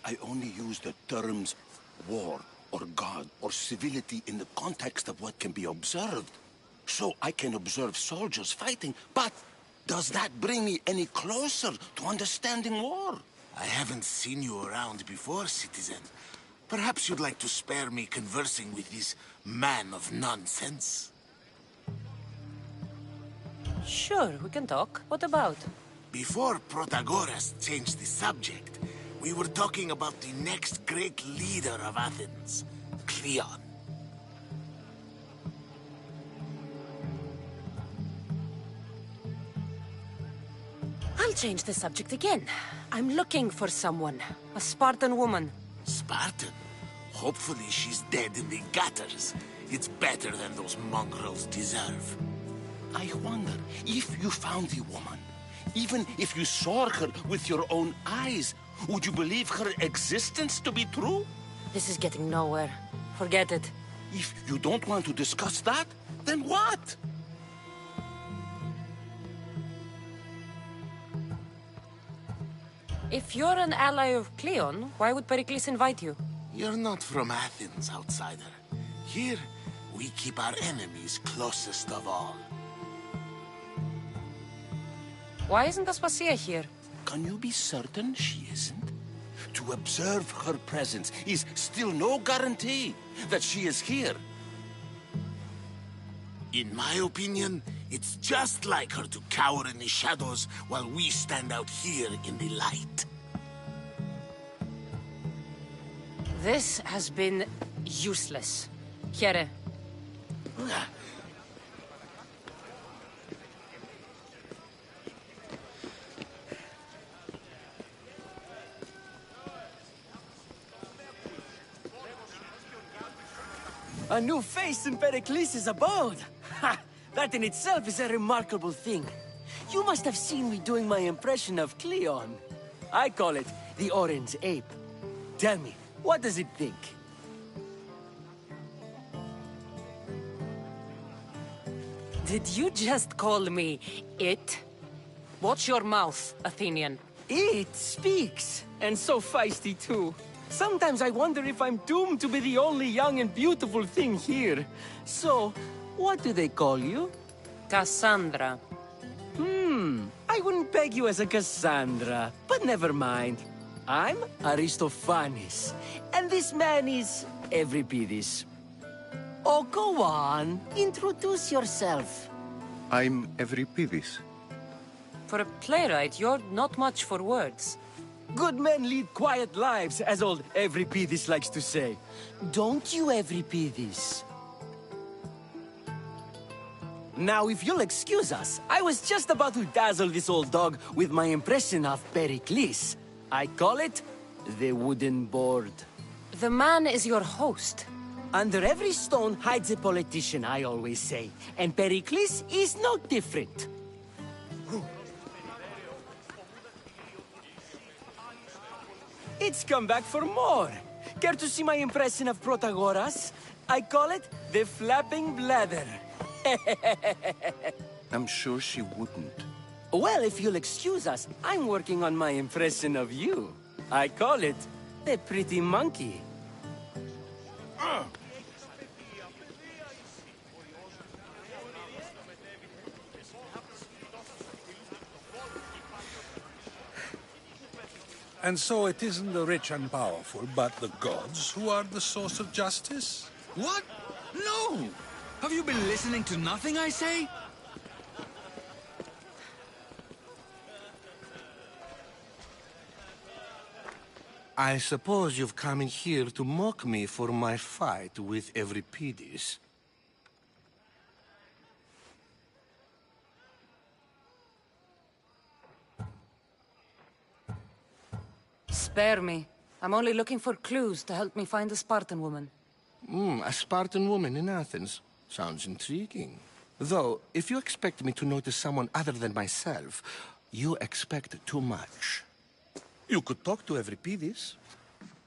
I only use the terms war, or God, or civility in the context of what can be observed. So I can observe soldiers fighting, but does that bring me any closer to understanding war? I haven't seen you around before, citizen. Perhaps you'd like to spare me conversing with this man of nonsense? Sure, we can talk. What about? Before Protagoras changed the subject, we were talking about the next great leader of Athens, Cleon. I'll change the subject again. I'm looking for someone. A Spartan woman. Spartan? Hopefully she's dead in the gutters. It's better than those mongrels deserve. I wonder if you found the woman, even if you saw her with your own eyes, would you believe her existence to be true? This is getting nowhere. Forget it. If you don't want to discuss that, then what? If you're an ally of Cleon, why would Pericles invite you? You're not from Athens, outsider. Here, we keep our enemies closest of all. Why isn't Aspasia here? Can you be certain she isn't? To observe her presence is still no guarantee that she is here. In my opinion, it's just like her to cower in the shadows while we stand out here in the light. This has been useless. Here. A new face in Pericles' abode! Ha! That in itself is a remarkable thing. You must have seen me doing my impression of Cleon. I call it the Orange Ape. Tell me, what does it think? Did you just call me it? Watch your mouth, Athenian. It speaks, and so feisty too. Sometimes I wonder if I'm doomed to be the only young and beautiful thing here. So, what do they call you? Cassandra. I wouldn't peg you as a Cassandra, but never mind. I'm Aristophanes, and this man is Euripides. Oh, go on. Introduce yourself. I'm Euripides. For a playwright, you're not much for words. Good men lead quiet lives, as old Euripides likes to say. Don't you, Euripides? Now, if you'll excuse us, I was just about to dazzle this old dog with my impression of Pericles. I call it the wooden board. The man is your host. Under every stone hides a politician, I always say. And Pericles is no different. It's come back for more. Care to see my impression of Protagoras? I call it the flapping bladder. I'm sure she wouldn't. Well, if you'll excuse us, I'm working on my impression of you. I call it the pretty monkey. And so it isn't the rich and powerful, but the gods who are the source of justice? What? No! Have you been listening to nothing I say? I suppose you've come in here to mock me for my fight with Euripides. Spare me. I'm only looking for clues to help me find a Spartan woman. A Spartan woman in Athens. Sounds intriguing. Though, if you expect me to notice someone other than myself, you expect too much. You could talk to Euripides.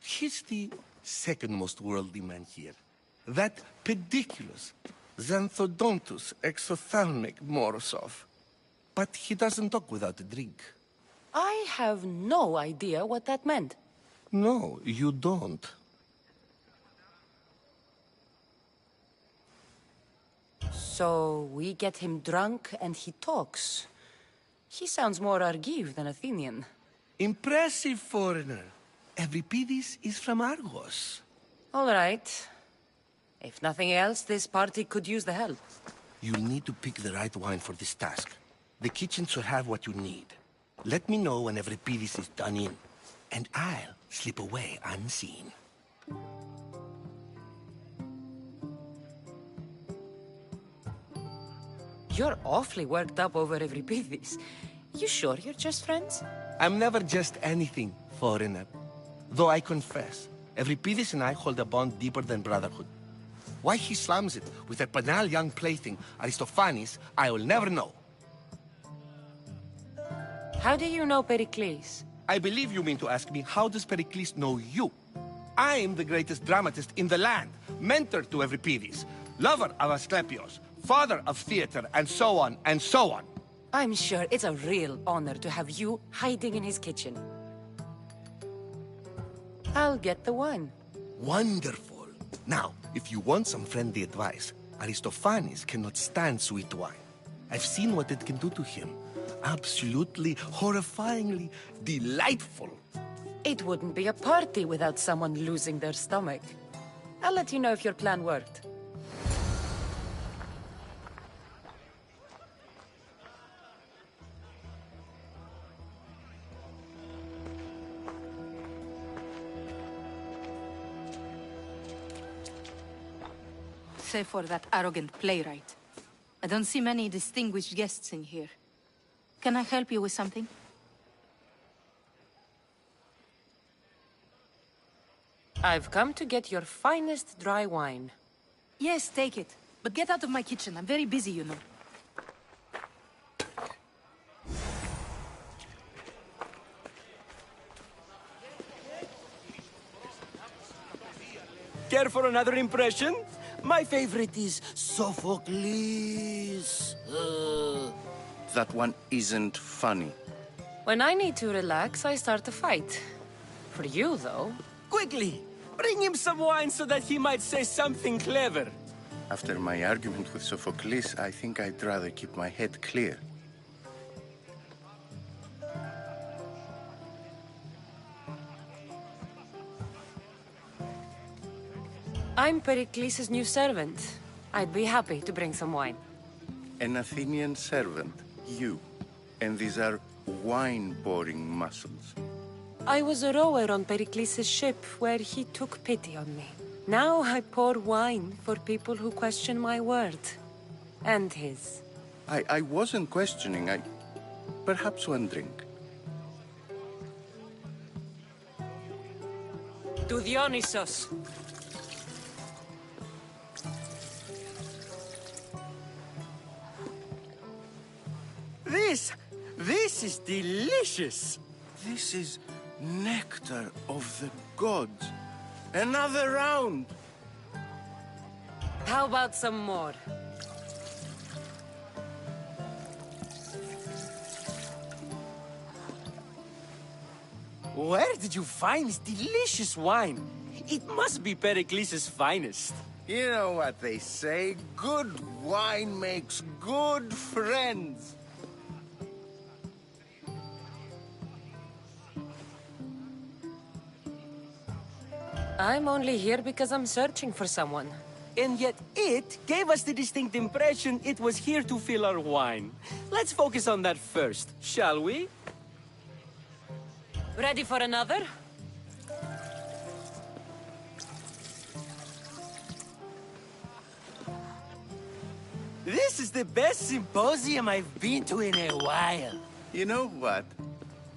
He's the second most worldly man here. That pediculous, xanthodontus exophthalmic Morosov. But he doesn't talk without a drink. I have no idea what that meant. No, you don't. So we get him drunk and he talks. He sounds more Argive than Athenian. Impressive, foreigner. Euripides is from Argos. All right. If nothing else, this party could use the help. You'll need to pick the right wine for this task. The kitchen should have what you need. Let me know when Euripides is done in, and I'll slip away unseen. You're awfully worked up over Euripides. You sure you're just friends? I'm never just anything, foreigner. Though I confess, Euripides and I hold a bond deeper than brotherhood. Why he slams it with a banal young plaything, Aristophanes, I will never know. How do you know Pericles? I believe you mean to ask me, how does Pericles know you? I'm the greatest dramatist in the land, mentor to Euripides, lover of Asclepios, father of theater, and so on, and so on. I'm sure it's a real honor to have you hiding in his kitchen. I'll get the wine. Wonderful. Now, if you want some friendly advice, Aristophanes cannot stand sweet wine. I've seen what it can do to him. Absolutely, horrifyingly delightful. It wouldn't be a party without someone losing their stomach. I'll let you know if your plan worked. Save for that arrogant playwright. I don't see many distinguished guests in here. Can I help you with something? I've come to get your finest dry wine. Yes, take it. But get out of my kitchen. I'm very busy, you know. Care for another impression? My favorite is Sophocles. That one isn't funny. When I need to relax, I start a fight. For you, though. Quickly, bring him some wine so that he might say something clever. After my argument with Sophocles, I think I'd rather keep my head clear. I'm Pericles' new servant. I'd be happy to bring some wine. An Athenian servant, you. And these are wine-pouring muscles. I was a rower on Pericles' ship where he took pity on me. Now I pour wine for people who question my word. And his. I wasn't questioning, perhaps one drink. To Dionysos. This is delicious. This is nectar of the gods. Another round. How about some more? Where did you find this delicious wine? It must be Pericles' finest. You know what they say, good wine makes good friends. I'm only here because I'm searching for someone. And yet it gave us the distinct impression it was here to fill our wine. Let's focus on that first, shall we? Ready for another? This is the best symposium I've been to in a while. You know what?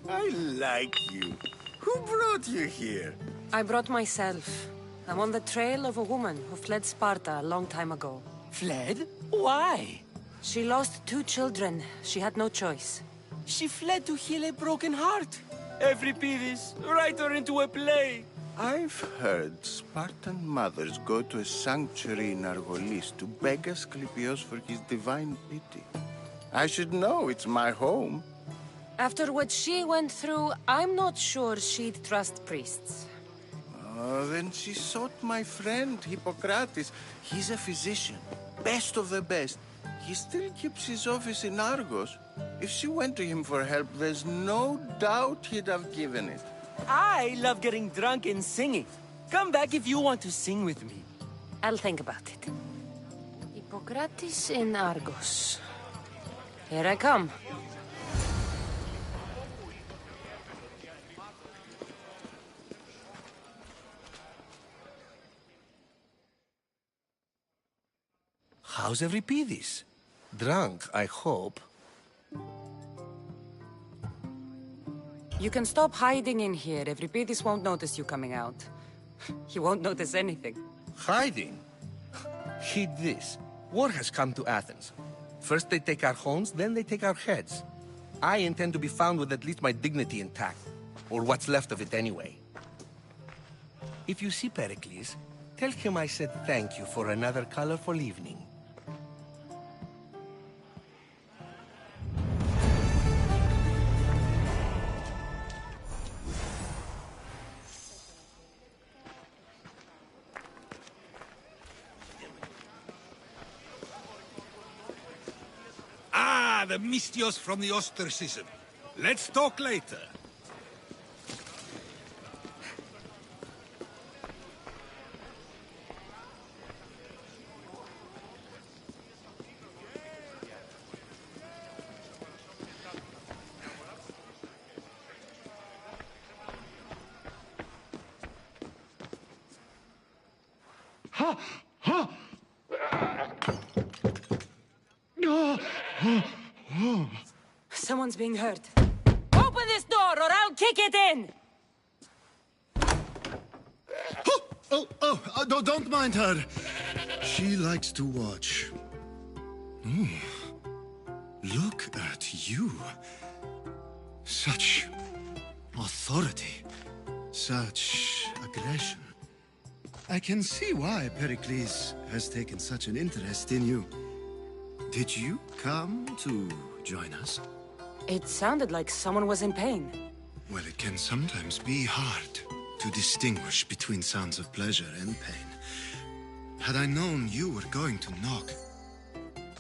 I like you. Who brought you here? I brought myself. I'm on the trail of a woman who fled Sparta a long time ago. Fled? Why? She lost 2 children. She had no choice. She fled to heal a broken heart. Euripides, write her into a play. I've heard Spartan mothers go to a sanctuary in Argolis to beg Asclepios for his divine pity. I should know, it's my home. After what she went through, I'm not sure she'd trust priests. Then she sought my friend, Hippocrates. He's a physician, best of the best. He still keeps his office in Argos. If she went to him for help, there's no doubt he'd have given it. I love getting drunk and singing. Come back if you want to sing with me. I'll think about it. Hippocrates in Argos. Here I come. How's Euripides? Drunk, I hope. You can stop hiding in here. Euripides won't notice you coming out. He won't notice anything. Hiding? Heed this. War has come to Athens. First they take our homes, then they take our heads. I intend to be found with at least my dignity intact. Or what's left of it anyway. If you see Pericles, tell him I said thank you for another colorful evening. Ah, the Mystios from the ostracism. Let's talk later. Someone's being hurt. Open this door or I'll kick it in! Don't mind her. She likes to watch. Look at you. Such authority. Such aggression. I can see why Pericles has taken such an interest in you. Did you come to join us? It sounded like someone was in pain. Well, it can sometimes be hard to distinguish between sounds of pleasure and pain. Had I known you were going to knock,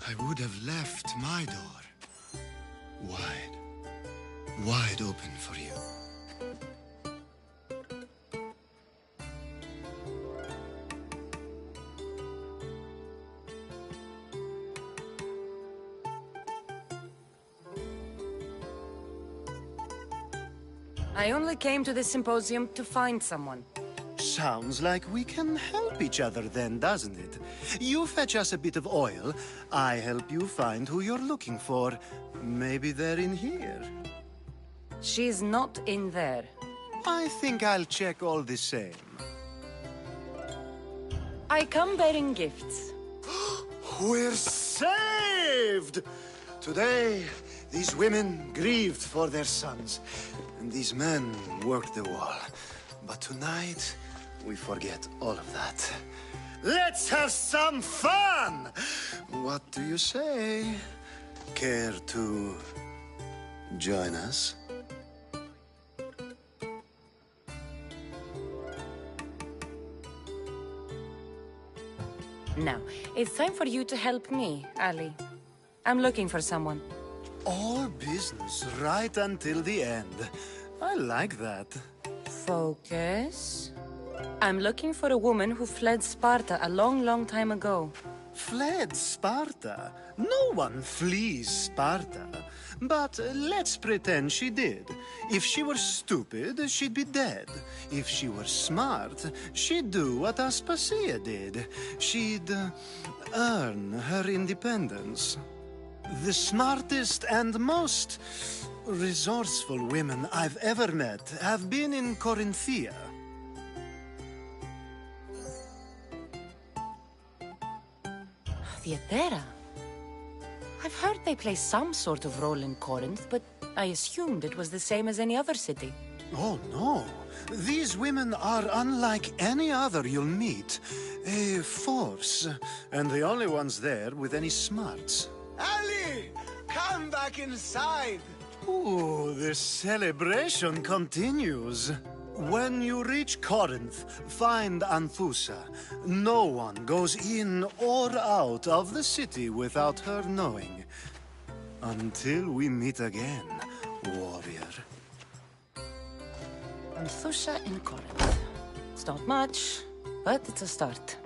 I would have left my door wide open for you. I only came to this symposium to find someone. Sounds like we can help each other then, doesn't it? You fetch us a bit of oil, I help you find who you're looking for. Maybe they're in here. She's not in there. I think I'll check all the same. I come bearing gifts. We're saved! Today, these women grieved for their sons, and these men worked the wall. But tonight, we forget all of that. Let's have some fun! What do you say? Care to join us? Now, it's time for you to help me, Ali. I'm looking for someone. All business right until the end. I like that. Focus. I'm looking for a woman who fled Sparta a long, long time ago. Fled Sparta? No one flees Sparta. But let's pretend she did. If she were stupid, she'd be dead. If she were smart, she'd do what Aspasia did. She'd earn her independence. The smartest and most resourceful women I've ever met have been in Corinthia. Theatera? I've heard they play some sort of role in Corinth, but I assumed it was the same as any other city. Oh, no. These women are unlike any other you'll meet. A force, and the only ones there with any smarts. Ali! Come back inside! Ooh, the celebration continues. When you reach Corinth, find Anthusa. No one goes in or out of the city without her knowing. Until we meet again, warrior. Anthusa in Corinth. It's not much, but it's a start.